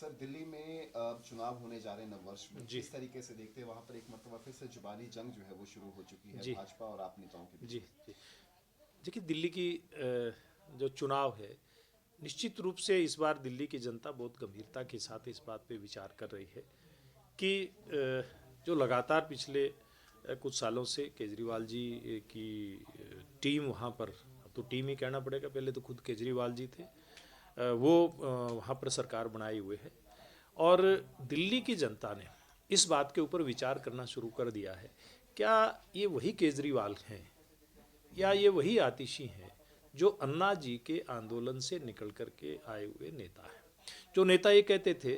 Sir, Delhi में चुनाव होने जा रहे हैं नववर्ष में। जी किस तरीके से देखते हैं? वहां पर एक मरतबा फिर से जुबानी जंग जो है वो शुरू हो चुकी है जी भाजपा और आप नेताओं के बीच जी में। जी। देखिए, दिल्ली की जो चुनाव है, निश्चित रूप से इस बार दिल्ली की जनता बहुत गंभीरता के साथ इस बात पे विचार कर रही है कि जो लगातार पिछले कुछ सालों से केजरीवाल जी की टीम वहाँ पर, अब तो टीम ही कहना पड़ेगा, पहले तो खुद केजरीवाल जी थे, वो वहाँ पर सरकार बनाए हुए है। और दिल्ली की जनता ने इस बात के ऊपर विचार करना शुरू कर दिया है, क्या ये वही केजरीवाल हैं या ये वही आतिशी हैं जो अन्ना जी के आंदोलन से निकल कर के आए हुए नेता हैं। जो नेता ये कहते थे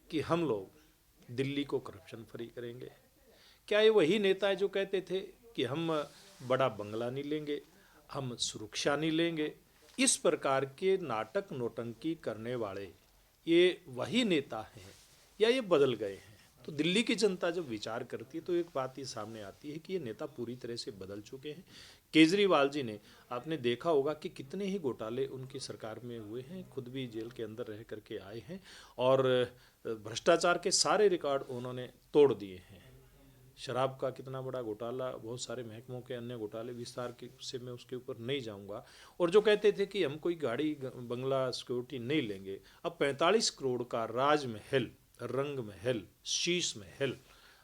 कि हम लोग दिल्ली को करप्शन फ्री करेंगे, क्या ये वही नेता है जो कहते थे कि हम बड़ा बंगला नहीं लेंगे, हम सुरक्षा नहीं लेंगे? इस प्रकार के नाटक नौटंकी करने वाले ये वही नेता हैं या ये बदल गए हैं? तो दिल्ली की जनता जब विचार करती है तो एक बात ये सामने आती है कि ये नेता पूरी तरह से बदल चुके हैं। केजरीवाल जी ने, आपने देखा होगा कि कितने ही घोटाले उनकी सरकार में हुए हैं, खुद भी जेल के अंदर रह करके आए हैं और भ्रष्टाचार के सारे रिकॉर्ड उन्होंने तोड़ दिए हैं। शराब का कितना बड़ा घोटाला, बहुत सारे महकमों के अन्य घोटाले, विस्तार के से मैं उसके ऊपर नहीं जाऊंगा। और जो कहते थे कि हम कोई गाड़ी बंगला सिक्योरिटी नहीं लेंगे, अब 45 करोड़ का राजमहल, रंग महल, शीश महल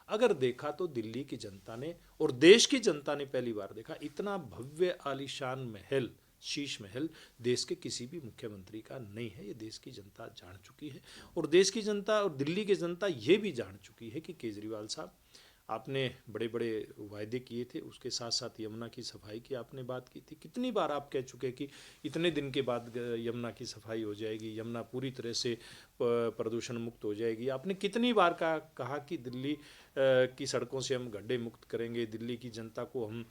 अगर देखा तो दिल्ली की जनता ने और देश की जनता ने पहली बार देखा। इतना भव्य आलीशान महल, शीश महल देश के किसी भी मुख्यमंत्री का नहीं है। ये देश की जनता जान चुकी है और देश की जनता और दिल्ली की जनता ये भी जान चुकी है कि केजरीवाल साहब, आपने बड़े बड़े वायदे किए थे, उसके साथ साथ यमुना की सफाई की आपने बात की थी। कितनी बार आप कह चुके कि इतने दिन के बाद यमुना की सफाई हो जाएगी, यमुना पूरी तरह से प्रदूषण मुक्त हो जाएगी। आपने कितनी बार कहा कि दिल्ली की सड़कों से हम गड्ढे मुक्त करेंगे, दिल्ली की जनता को हम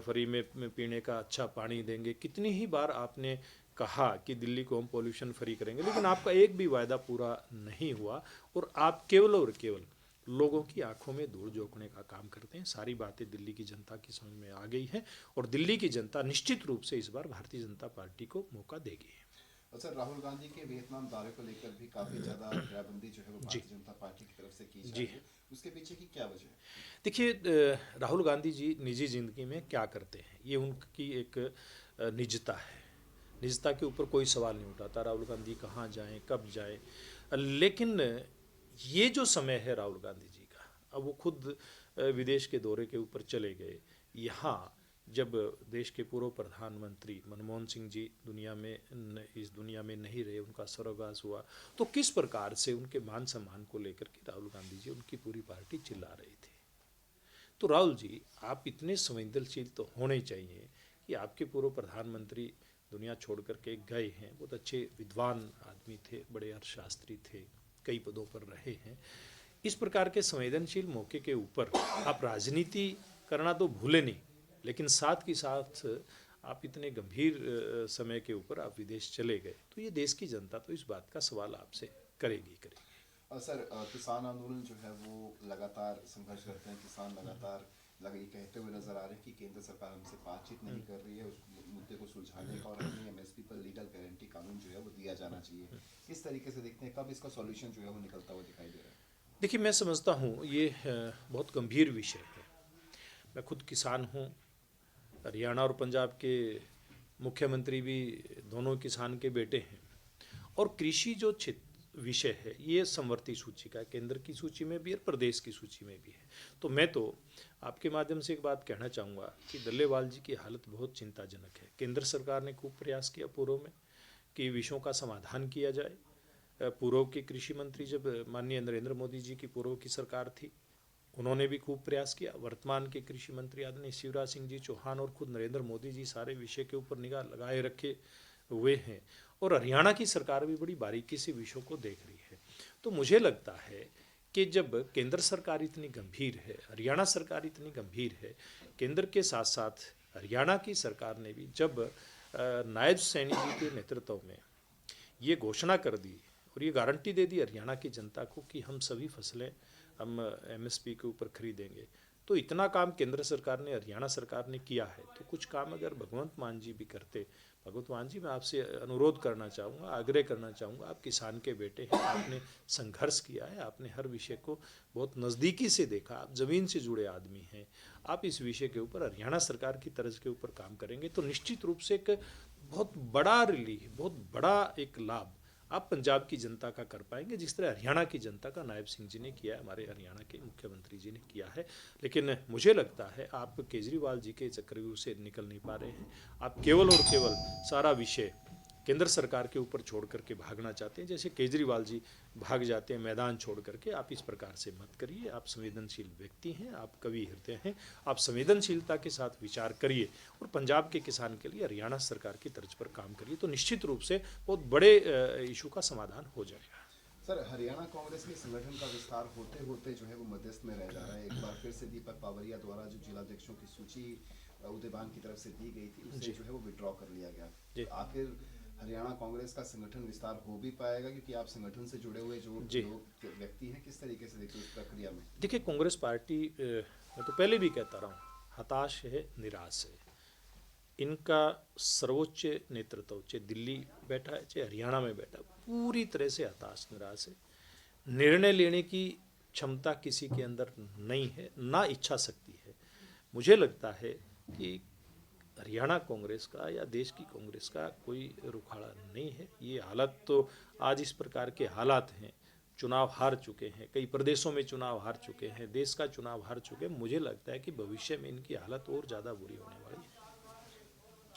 फ्री में पीने का अच्छा पानी देंगे। कितनी ही बार आपने कहा कि दिल्ली को हम पॉल्यूशन फ्री करेंगे, लेकिन आपका एक भी वायदा पूरा नहीं हुआ और आप केवल और केवल लोगों की आंखों में धूल झोंकने का काम करते हैं। सारी बातें दिल्ली की जनता की समझ में आ गई हैं और दिल्ली की जनता निश्चित रूप से इस बार भारतीय जनता पार्टी को मौका देगी। और सर, राहुल गांधी के वियतनाम दौरे को लेकर भी काफी ज्यादा घेराबंदी जो है वो जी भारतीय जनता पार्टी की तरफ से की जा जी। रही है। उसके पीछे की क्या वजह है? देखिए, राहुल गांधी जी निजी ज़िंदगी में क्या करते हैं ये उनकी एक निजता है। निजता के ऊपर कोई सवाल नहीं उठाता राहुल गांधी कहाँ जाएं, कब जाएं। लेकिन ये जो समय है राहुल गांधी जी का, अब वो खुद विदेश के दौरे के ऊपर चले गए। यहाँ जब देश के पूर्व प्रधानमंत्री मनमोहन सिंह जी दुनिया में इस दुनिया में नहीं रहे, उनका स्वर्गवास हुआ, तो किस प्रकार से उनके मान सम्मान को लेकर के राहुल गांधी जी, उनकी पूरी पार्टी चिल्ला रही थी। तो राहुल जी, आप इतने संवेदनशील तो होने चाहिए कि आपके पूर्व प्रधानमंत्री दुनिया छोड़ करके गए हैं, बहुत अच्छे विद्वान आदमी थे, बड़े अर्थशास्त्री थे, कई पदों पर रहे हैं। इस प्रकार के संवेदनशील मौके के ऊपर आप राजनीति करना तो भूले नहीं, लेकिन साथ के साथ आप इतने गंभीर समय के ऊपर आप विदेश चले गए, तो ये देश की जनता तो इस बात का सवाल आपसे करेगी करेगी। और सर, किसान आंदोलन जो है वो लगातार संघर्ष करते हैं। किसान लगातार ये कहते हुए नजर आ रहे हैं कि केंद्र सरकार हमसे बातचीत नहीं कर रही है उस मुद्दे को सुलझाने का, और हमें एमएसपी पर लीगल गारंटी कानून जो है वो दिया जाना चाहिए। किस तरीके से देखते हैं, कब इसका सॉल्यूशन जो है वो निकलता हुआ दिखाई दे रहा है? देखिए, मैं समझता हूँ ये बहुत गंभीर विषय है। मैं खुद किसान हूँ, हरियाणा और पंजाब के मुख्यमंत्री भी दोनों किसान के बेटे हैं। और कृषि जो क्षेत्र विषय है ये समवर्ती सूची का, केंद्र की सूची में भी है, प्रदेश की सूची में भी है। तो मैं तो आपके माध्यम से एक बात कहना चाहूँगा कि डल्लेवाल जी की हालत बहुत चिंताजनक है। केंद्र सरकार ने खूब प्रयास किया पूर्व में कि विषयों का समाधान किया जाए। पूर्व के कृषि मंत्री, जब माननीय नरेंद्र मोदी जी की पूर्व की सरकार थी, उन्होंने भी खूब प्रयास किया। वर्तमान के कृषि मंत्री आदरणीय शिवराज सिंह जी चौहान और खुद नरेंद्र मोदी जी सारे विषय के ऊपर निगाह लगाए रखे हुए हैं और हरियाणा की सरकार भी बड़ी बारीकी से विषयों को देख रही है। तो मुझे लगता है कि जब केंद्र सरकार इतनी गंभीर है, हरियाणा सरकार इतनी गंभीर है, केंद्र के साथ साथ हरियाणा की सरकार ने भी जब नायब सैनी जी के नेतृत्व में ये घोषणा कर दी और ये गारंटी दे दी हरियाणा की जनता को कि हम सभी फसलें हम एमएसपी के ऊपर खरीदेंगे, तो इतना काम केंद्र सरकार ने, हरियाणा सरकार ने किया है, तो कुछ काम अगर भगवंत मान जी भी करते। भगवंत मान जी, मैं आपसे अनुरोध करना चाहूँगा, आग्रह करना चाहूँगा, आप किसान के बेटे हैं, आपने संघर्ष किया है, आपने हर विषय को बहुत नज़दीकी से देखा, आप ज़मीन से जुड़े आदमी हैं, आप इस विषय के ऊपर हरियाणा सरकार की तर्ज के ऊपर काम करेंगे तो निश्चित रूप से एक बहुत बड़ा रिलीफ, बहुत बड़ा एक लाभ आप पंजाब की जनता का कर पाएंगे, जिस तरह हरियाणा की जनता का नायब सिंह जी ने किया है, हमारे हरियाणा के मुख्यमंत्री जी ने किया है। लेकिन मुझे लगता है आप केजरीवाल जी के चक्रव्यूह से निकल नहीं पा रहे हैं। आप केवल और केवल सारा विषय केंद्र सरकार के ऊपर छोड़ करके भागना चाहते हैं, जैसे केजरीवाल जी भाग जाते हैं मैदान छोड़ करके। आप इस प्रकार से मत करिए, आप संवेदनशील व्यक्ति हैं, आप कवि हृदय हैं, आप संवेदनशीलता के साथ विचार करिए और पंजाब के किसान के लिए हरियाणा सरकार की तर्ज पर काम करिए, तो निश्चित रूप से बहुत बड़े इशू का समाधान हो जाएगा। सर, हरियाणा कांग्रेस के संगठन का विस्तार होते होते जो है वो मध्यस्थ में रह जा रहा है। एक बार फिर से दीपक पावरिया द्वारा जो जिलाध्यक्षों की सूची उदयबान की तरफ से दी गई थी, उसे जो है वो विड्रॉ कर लिया गया। आखिर हरियाणा कांग्रेस का संगठन विस्तार हो भी पाएगा, क्योंकि आप संगठन से जुड़े हुए जो लोग व्यक्ति हैं, किस तरीके से देखते हैं उस प्रक्रिया में? देखिए, कांग्रेस पार्टी, मैं तो पहले भी कहता रहा हूँ, हताश है, निराश है। इनका सर्वोच्च नेतृत्व, चाहे दिल्ली बैठा है चाहे हरियाणा में बैठा, पूरी तरह से हताश निराश है। निर्णय लेने की क्षमता किसी के अंदर नहीं है, ना इच्छा शक्ति है। मुझे लगता है कि हरियाणा कांग्रेस का या देश की कांग्रेस का कोई रुखाड़ा नहीं है। ये हालत तो आज इस प्रकार के हालात हैं, चुनाव हार चुके हैं, कई प्रदेशों में चुनाव हार चुके हैं, देश का चुनाव हार चुके हैं। मुझे लगता है कि भविष्य में इनकी हालत और ज़्यादा बुरी होने वाली है।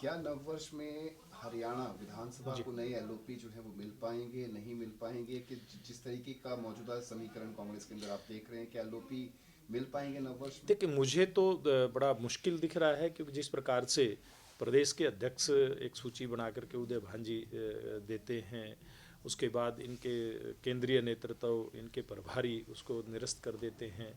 क्या नववर्ष में हरियाणा विधानसभा को नए एलओपी जो है वो मिल पाएंगे, नहीं मिल पाएंगे? कि जिस तरीके का मौजूदा समीकरण कांग्रेस के अंदर आप देख रहे हैं, क्या एलओपी मिल पाएंगे नववर्ष में? देखिए, मुझे तो बड़ा मुश्किल दिख रहा है, क्योंकि जिस प्रकार से प्रदेश के अध्यक्ष एक सूची बना करके उदय भांजी देते हैं, उसके बाद इनके केंद्रीय नेतृत्व, इनके प्रभारी उसको निरस्त कर देते हैं।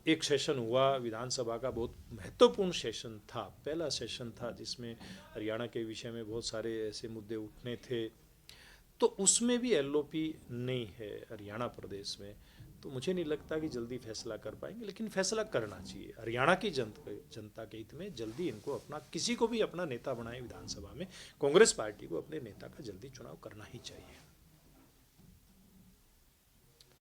एक सेशन हुआ विधानसभा का, बहुत महत्वपूर्ण सेशन था, पहला सेशन था जिसमें हरियाणा के विषय में बहुत सारे ऐसे मुद्दे उठने थे, तो उसमें भी एलओपी नहीं है हरियाणा प्रदेश में। तो मुझे नहीं लगता कि जल्दी फैसला कर पाएंगे, लेकिन फैसला करना चाहिए। हरियाणा की जनता के हित में जल्दी इनको अपना, किसी को भी अपना नेता बनाए विधानसभा में। कांग्रेस पार्टी को अपने नेता का जल्दी चुनाव करना ही चाहिए।